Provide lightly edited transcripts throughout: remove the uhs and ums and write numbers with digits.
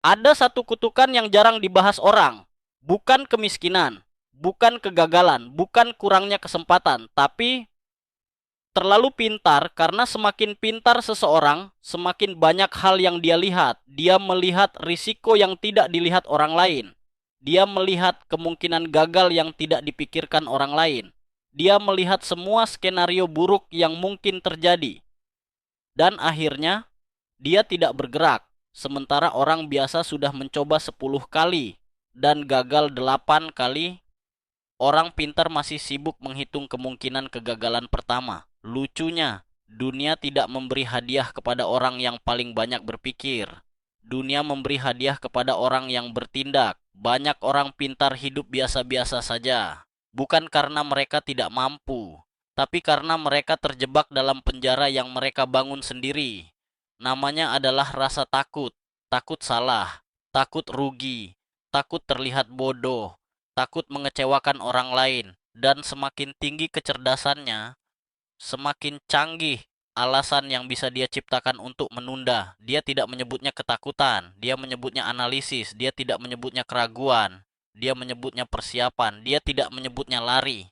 Ada satu kutukan yang jarang dibahas orang. Bukan kemiskinan, bukan kegagalan, bukan kurangnya kesempatan, tapi terlalu pintar. Karena semakin pintar seseorang, semakin banyak hal yang dia lihat. Dia melihat risiko yang tidak dilihat orang lain. Dia melihat kemungkinan gagal yang tidak dipikirkan orang lain. Dia melihat semua skenario buruk yang mungkin terjadi. Dan akhirnya dia tidak bergerak. Sementara orang biasa sudah mencoba 10 kali dan gagal 8 kali. Orang pintar masih sibuk menghitung kemungkinan kegagalan pertama. Lucunya, dunia tidak memberi hadiah kepada orang yang paling banyak berpikir. Dunia memberi hadiah kepada orang yang bertindak. Banyak orang pintar hidup biasa-biasa saja. Bukan karena mereka tidak mampu, tapi karena mereka terjebak dalam penjara yang mereka bangun sendiri. Namanya adalah rasa takut. Takut salah, takut rugi, takut terlihat bodoh, takut mengecewakan orang lain, dan semakin tinggi kecerdasannya, semakin canggih alasan yang bisa dia ciptakan untuk menunda. Dia tidak menyebutnya ketakutan, dia menyebutnya analisis, dia tidak menyebutnya keraguan, dia menyebutnya persiapan, dia tidak menyebutnya lari,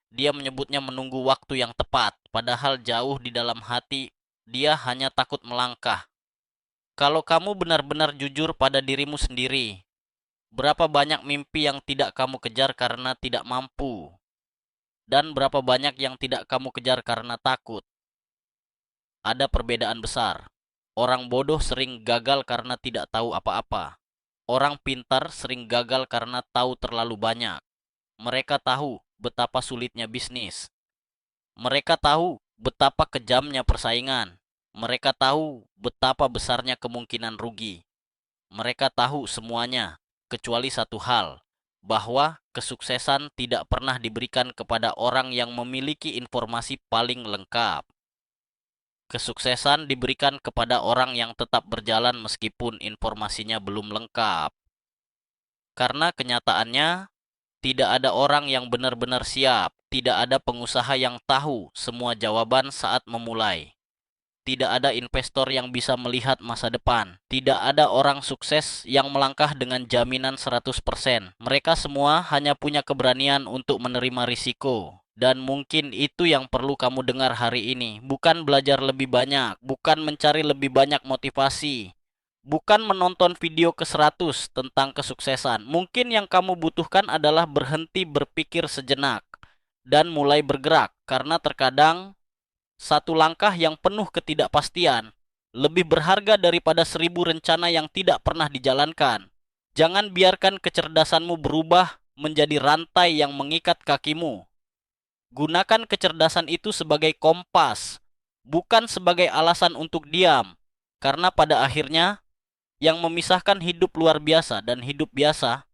dia menyebutnya menunggu waktu yang tepat, padahal jauh di dalam hati dia hanya takut melangkah. Kalau kamu benar-benar jujur pada dirimu sendiri, berapa banyak mimpi yang tidak kamu kejar karena tidak mampu? Dan berapa banyak yang tidak kamu kejar karena takut? Ada perbedaan besar. Orang bodoh sering gagal karena tidak tahu apa-apa. Orang pintar sering gagal karena tahu terlalu banyak. Mereka tahu betapa sulitnya bisnis. Mereka tahu betapa kejamnya persaingan. Mereka tahu betapa besarnya kemungkinan rugi. Mereka tahu semuanya, kecuali satu hal, bahwa kesuksesan tidak pernah diberikan kepada orang yang memiliki informasi paling lengkap. Kesuksesan diberikan kepada orang yang tetap berjalan meskipun informasinya belum lengkap. Karena kenyataannya, tidak ada orang yang benar-benar siap, tidak ada pengusaha yang tahu semua jawaban saat memulai. Tidak ada investor yang bisa melihat masa depan. Tidak ada orang sukses yang melangkah dengan jaminan 100%. Mereka semua hanya punya keberanian untuk menerima risiko. Dan mungkin itu yang perlu kamu dengar hari ini. Bukan belajar lebih banyak, bukan mencari lebih banyak motivasi, bukan menonton video ke 100 tentang kesuksesan. Mungkin yang kamu butuhkan adalah berhenti berpikir sejenak dan mulai bergerak. Karena terkadang satu langkah yang penuh ketidakpastian lebih berharga daripada 1.000 rencana yang tidak pernah dijalankan. Jangan biarkan kecerdasanmu berubah menjadi rantai yang mengikat kakimu. Gunakan kecerdasan itu sebagai kompas, bukan sebagai alasan untuk diam. Karena pada akhirnya, yang memisahkan hidup luar biasa dan hidup biasa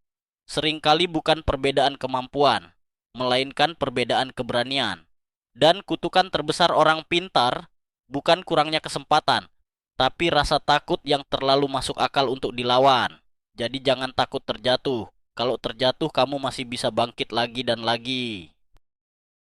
seringkali bukan perbedaan kemampuan, melainkan perbedaan keberanian. Dan kutukan terbesar orang pintar bukan kurangnya kesempatan, tapi rasa takut yang terlalu masuk akal untuk dilawan. Jadi jangan takut terjatuh. Kalau terjatuh kamu masih bisa bangkit lagi dan lagi.